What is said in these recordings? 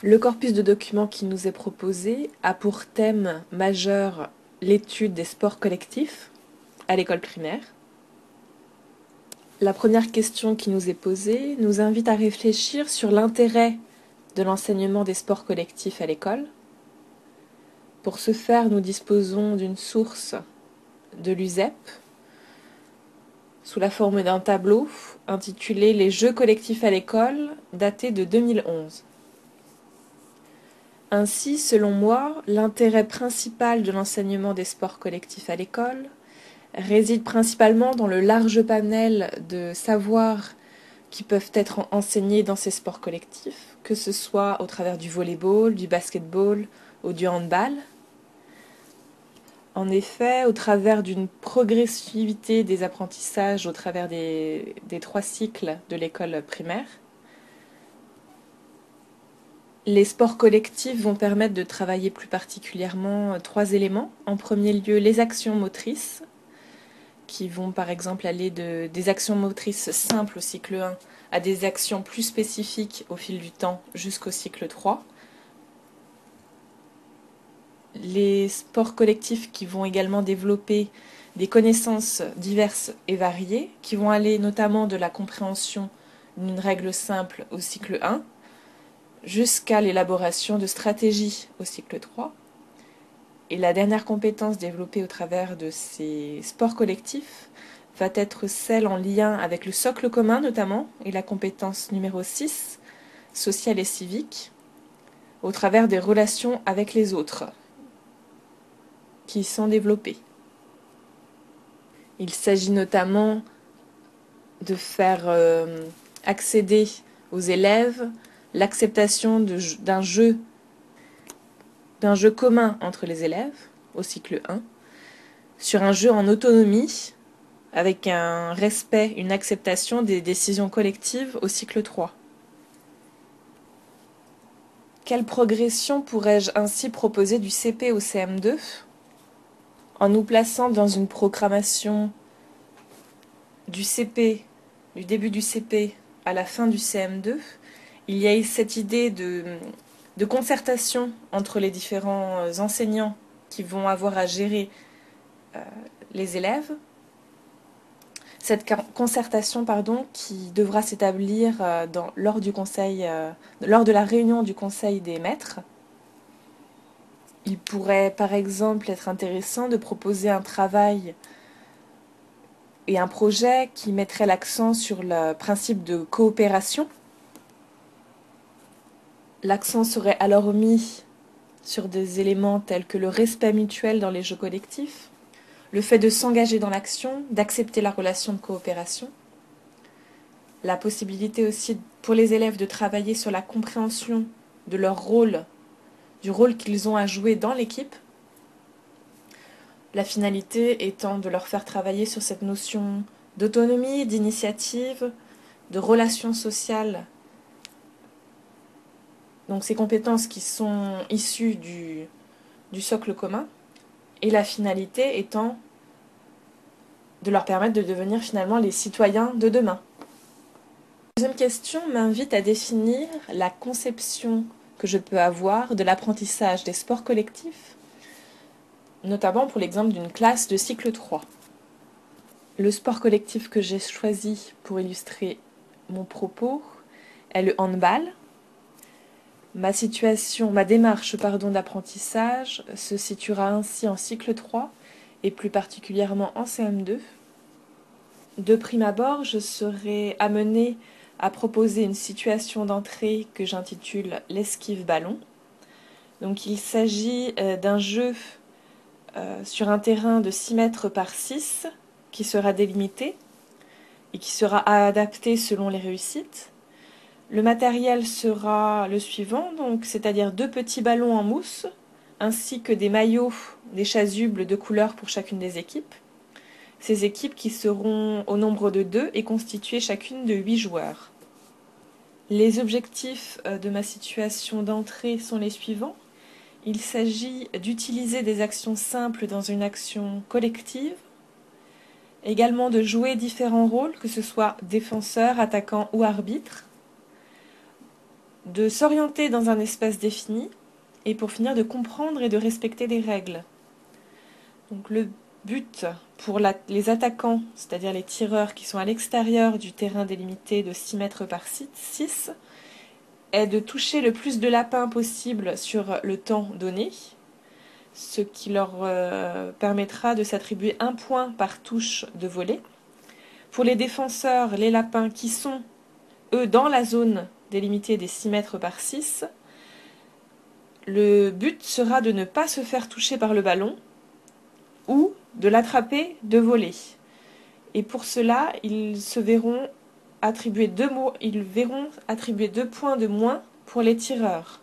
Le corpus de documents qui nous est proposé a pour thème majeur l'étude des sports collectifs à l'école primaire. La première question qui nous est posée nous invite à réfléchir sur l'intérêt de l'enseignement des sports collectifs à l'école. Pour ce faire, nous disposons d'une source de l'USEP sous la forme d'un tableau intitulé « Les jeux collectifs à l'école » daté de 2011. Ainsi, selon moi, l'intérêt principal de l'enseignement des sports collectifs à l'école réside principalement dans le large panel de savoirs qui peuvent être enseignés dans ces sports collectifs, que ce soit au travers du volleyball, du basketball ou du handball. En effet, au travers d'une progressivité des apprentissages au travers des 3 cycles de l'école primaire, les sports collectifs vont permettre de travailler plus particulièrement 3 éléments. En premier lieu, les actions motrices, qui vont par exemple aller des actions motrices simples au cycle 1 à des actions plus spécifiques au fil du temps jusqu'au cycle 3. Les sports collectifs qui vont également développer des connaissances diverses et variées, qui vont aller notamment de la compréhension d'une règle simple au cycle 1 jusqu'à l'élaboration de stratégies au cycle 3. Et la dernière compétence développée au travers de ces sports collectifs va être celle en lien avec le socle commun notamment, et la compétence numéro 6, sociale et civique, au travers des relations avec les autres qui sont développées. Il s'agit notamment de faire accéder aux élèves l'acceptation d'un jeu commun entre les élèves au cycle 1, sur un jeu en autonomie avec un respect, une acceptation des décisions collectives au cycle 3. Quelle progression pourrais-je ainsi proposer du CP au CM2 en nous plaçant dans une programmation du CP, du début du CP à la fin du CM2, il y a cette idée de concertation entre les différents enseignants qui vont avoir à gérer les élèves. Cette concertation qui devra s'établir lors de la réunion du conseil des maîtres. Il pourrait par exemple être intéressant de proposer un travail et un projet qui mettrait l'accent sur le principe de coopération. L'accent serait alors mis sur des éléments tels que le respect mutuel dans les jeux collectifs, le fait de s'engager dans l'action, d'accepter la relation de coopération, la possibilité aussi pour les élèves de travailler sur la compréhension de leur rôle, du rôle qu'ils ont à jouer dans l'équipe, la finalité étant de leur faire travailler sur cette notion d'autonomie, d'initiative, de relations sociales. Donc ces compétences qui sont issues du socle commun, et la finalité étant de leur permettre de devenir finalement les citoyens de demain. La deuxième question m'invite à définir la conception que je peux avoir de l'apprentissage des sports collectifs, notamment pour l'exemple d'une classe de cycle 3. Le sport collectif que j'ai choisi pour illustrer mon propos est le handball. Ma démarche d'apprentissage se situera ainsi en cycle 3 et plus particulièrement en CM2. De prime abord, je serai amenée à proposer une situation d'entrée que j'intitule l'esquive ballon. Donc il s'agit d'un jeu sur un terrain de 6 mètres par 6 qui sera délimité et qui sera adapté selon les réussites. Le matériel sera le suivant, c'est-à-dire 2 petits ballons en mousse, ainsi que des maillots, des chasubles de couleurs pour chacune des équipes. Ces équipes qui seront au nombre de 2 et constituées chacune de 8 joueurs. Les objectifs de ma situation d'entrée sont les suivants. Il s'agit d'utiliser des actions simples dans une action collective, également de jouer différents rôles, que ce soit défenseur, attaquant ou arbitre, de s'orienter dans un espace défini et pour finir de comprendre et de respecter des règles. Donc le but pour les attaquants, c'est-à-dire les tireurs qui sont à l'extérieur du terrain délimité de 6 mètres par 6, est de toucher le plus de lapins possible sur le temps donné, ce qui leur permettra de s'attribuer 1 point par touche de volée. Pour les défenseurs, les lapins qui sont, eux, dans la zone délimitée des 6 mètres par 6, le but sera de ne pas se faire toucher par le ballon ou de l'attraper de volée. Et pour cela, ils verront attribuer 2 points de moins pour les tireurs.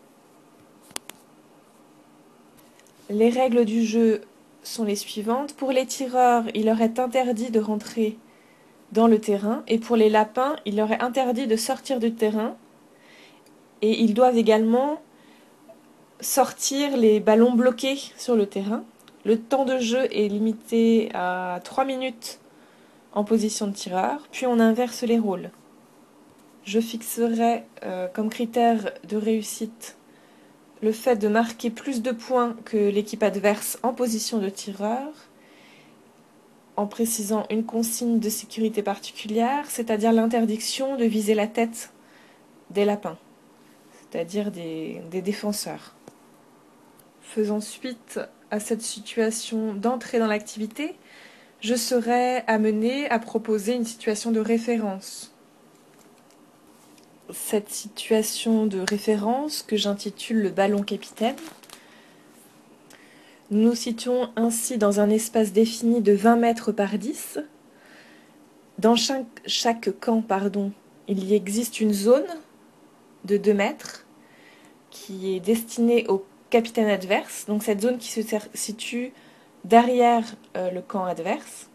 Les règles du jeu sont les suivantes. Pour les tireurs, il leur est interdit de rentrer dans le terrain, et pour les lapins, il leur est interdit de sortir du terrain, et ils doivent également sortir les ballons bloqués sur le terrain. Le temps de jeu est limité à 3 minutes en position de tireur, puis on inverse les rôles. Je fixerai comme critère de réussite le fait de marquer plus de points que l'équipe adverse en position de tireur, en précisant une consigne de sécurité particulière, c'est-à-dire l'interdiction de viser la tête des lapins, c'est-à-dire des défenseurs. Faisant suite à cette situation d'entrée dans l'activité, je serai amenée à proposer une situation de référence. Cette situation de référence, que j'intitule le ballon capitaine, nous nous situons ainsi dans un espace défini de 20 mètres par 10. Dans chaque camp, il y existe une zone de 2 mètres qui est destinée au capitaine adverse. Donc cette zone qui se situe derrière le camp adverse.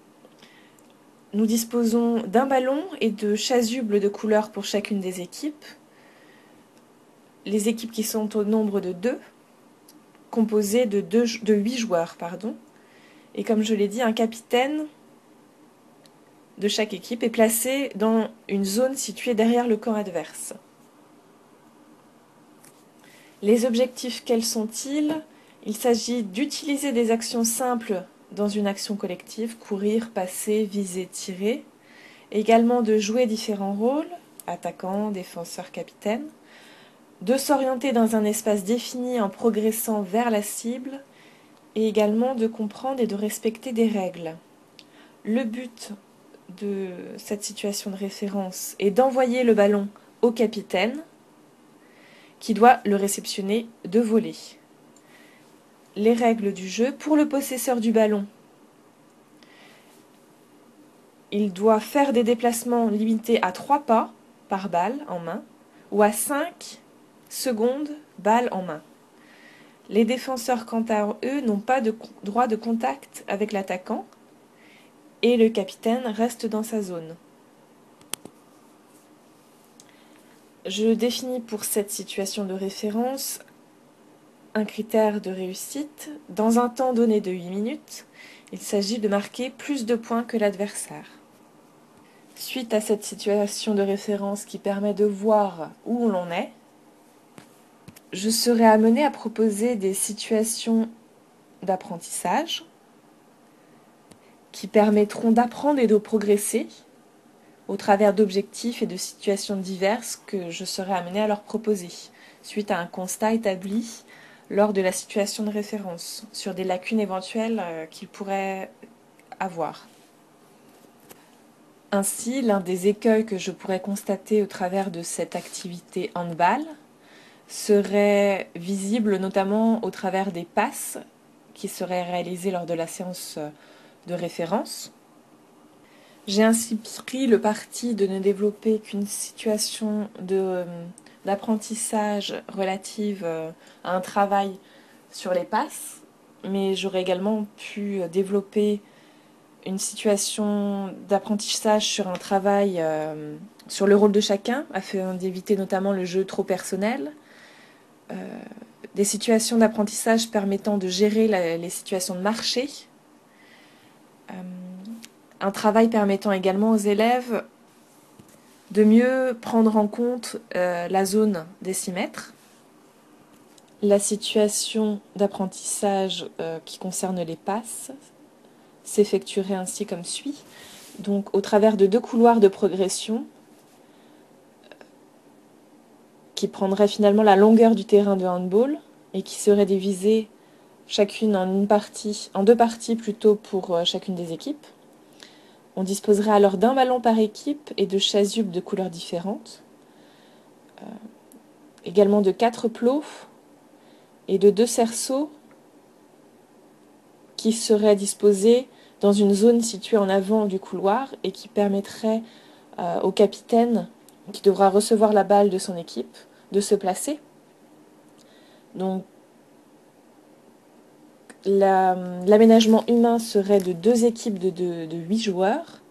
Nous disposons d'un ballon et de chasubles de couleur pour chacune des équipes. Les équipes qui sont au nombre de 2, composées de 8 joueurs. Et comme je l'ai dit, un capitaine de chaque équipe est placé dans une zone située derrière le camp adverse. Les objectifs, quels sont-ils? Il s'agit d'utiliser des actions simples dans une action collective, courir, passer, viser, tirer. Également de jouer différents rôles, attaquant, défenseur, capitaine. De s'orienter dans un espace défini en progressant vers la cible. Et également de comprendre et de respecter des règles. Le but de cette situation de référence est d'envoyer le ballon au capitaine, qui doit le réceptionner de volée. Les règles du jeu: pour le possesseur du ballon, il doit faire des déplacements limités à 3 pas par balle en main ou à 5 secondes balle en main. Les défenseurs, quant à eux, n'ont pas de droit de contact avec l'attaquant et le capitaine reste dans sa zone. Je définis pour cette situation de référence un critère de réussite. Dans un temps donné de 8 minutes, il s'agit de marquer plus de points que l'adversaire. Suite à cette situation de référence qui permet de voir où l'on est, je serai amenée à proposer des situations d'apprentissage qui permettront d'apprendre et de progresser au travers d'objectifs et de situations diverses que je serai amenée à leur proposer, suite à un constat établi lors de la situation de référence, sur des lacunes éventuelles qu'ils pourraient avoir. Ainsi, l'un des écueils que je pourrais constater au travers de cette activité handball serait visible notamment au travers des passes qui seraient réalisées lors de la séance de référence. J'ai ainsi pris le parti de ne développer qu'une situation d'apprentissage relative à un travail sur les passes, mais j'aurais également pu développer une situation d'apprentissage sur un travail sur le rôle de chacun, afin d'éviter notamment le jeu trop personnel, des situations d'apprentissage permettant de gérer les situations de marché, un travail permettant également aux élèves de mieux prendre en compte la zone des 6 mètres, la situation d'apprentissage qui concerne les passes s'effectuerait ainsi comme suit. Donc au travers de 2 couloirs de progression qui prendraient finalement la longueur du terrain de handball et qui seraient divisés chacune en 2 parties plutôt pour chacune des équipes. On disposerait alors d'un ballon par équipe et de chasubles de couleurs différentes, également de 4 plots et de 2 cerceaux qui seraient disposés dans une zone située en avant du couloir et qui permettrait au capitaine, qui devra recevoir la balle de son équipe, de se placer. Donc l'aménagement humain serait de 2 équipes de 8 joueurs.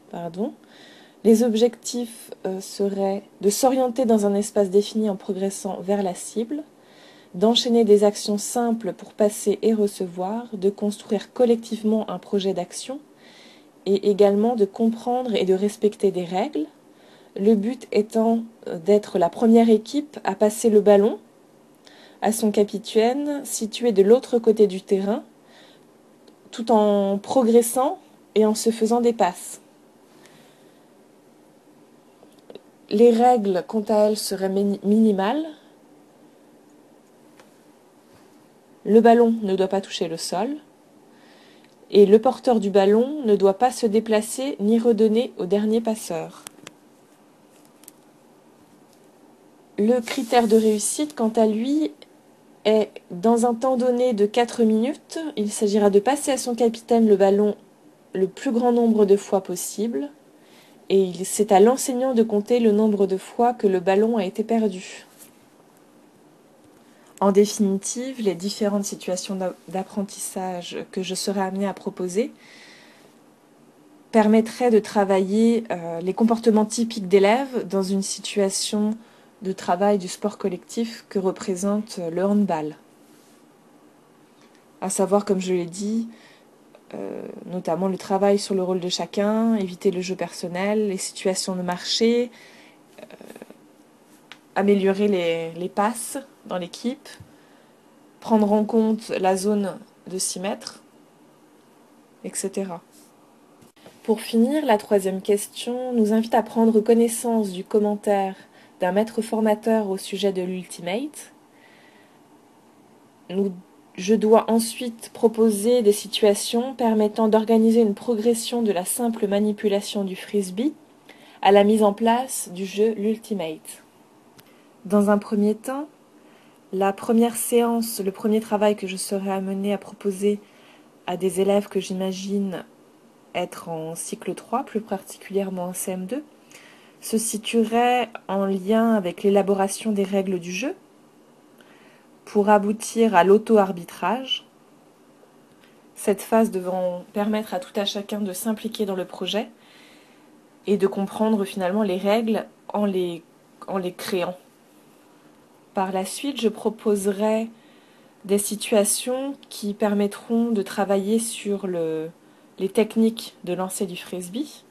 Les objectifs seraient de s'orienter dans un espace défini en progressant vers la cible, d'enchaîner des actions simples pour passer et recevoir, de construire collectivement un projet d'action et également de comprendre et de respecter des règles. Le but étant d'être la première équipe à passer le ballon à son capitaine situé de l'autre côté du terrain, tout en progressant et en se faisant des passes. Les règles, quant à elles, seraient minimales. Le ballon ne doit pas toucher le sol et le porteur du ballon ne doit pas se déplacer ni redonner au dernier passeur. Le critère de réussite, quant à lui, est dans un temps donné de 4 minutes, il s'agira de passer à son capitaine le ballon le plus grand nombre de fois possible et c'est à l'enseignant de compter le nombre de fois que le ballon a été perdu. En définitive, les différentes situations d'apprentissage que je serai amenée à proposer permettraient de travailler les comportements typiques d'élèves dans une situation de travail du sport collectif que représente le handball. À savoir, comme je l'ai dit, notamment le travail sur le rôle de chacun, éviter le jeu personnel, les situations de marché, améliorer les passes dans l'équipe, prendre en compte la zone de 6 mètres, etc. Pour finir, la 3e question nous invite à prendre connaissance du commentaire d'un maître formateur au sujet de l'Ultimate. Je dois ensuite proposer des situations permettant d'organiser une progression de la simple manipulation du frisbee à la mise en place du jeu l'Ultimate. Dans un premier temps, la première séance, le premier travail que je serai amenée à proposer à des élèves que j'imagine être en cycle 3, plus particulièrement en CM2, se situerait en lien avec l'élaboration des règles du jeu pour aboutir à l'auto-arbitrage. Cette phase devant permettre à tout à chacun de s'impliquer dans le projet et de comprendre finalement les règles en les créant. Par la suite, je proposerai des situations qui permettront de travailler sur les techniques de lancer du frisbee,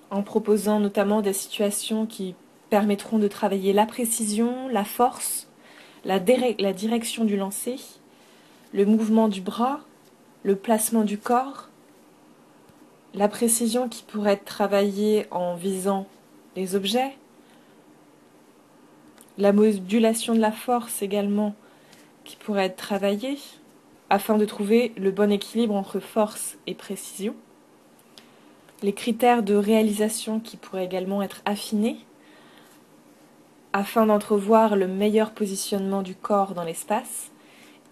en proposant notamment des situations qui permettront de travailler la précision, la force, la direction du lancer, le mouvement du bras, le placement du corps, la précision qui pourrait être travaillée en visant les objets, la modulation de la force également qui pourrait être travaillée afin de trouver le bon équilibre entre force et précision, les critères de réalisation qui pourraient également être affinés afin d'entrevoir le meilleur positionnement du corps dans l'espace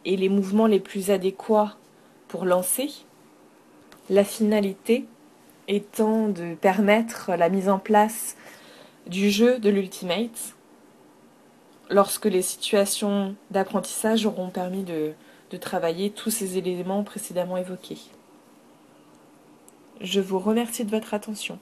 et les mouvements les plus adéquats pour lancer, la finalité étant de permettre la mise en place du jeu de l'Ultimate lorsque les situations d'apprentissage auront permis de travailler tous ces éléments précédemment évoqués. Je vous remercie de votre attention.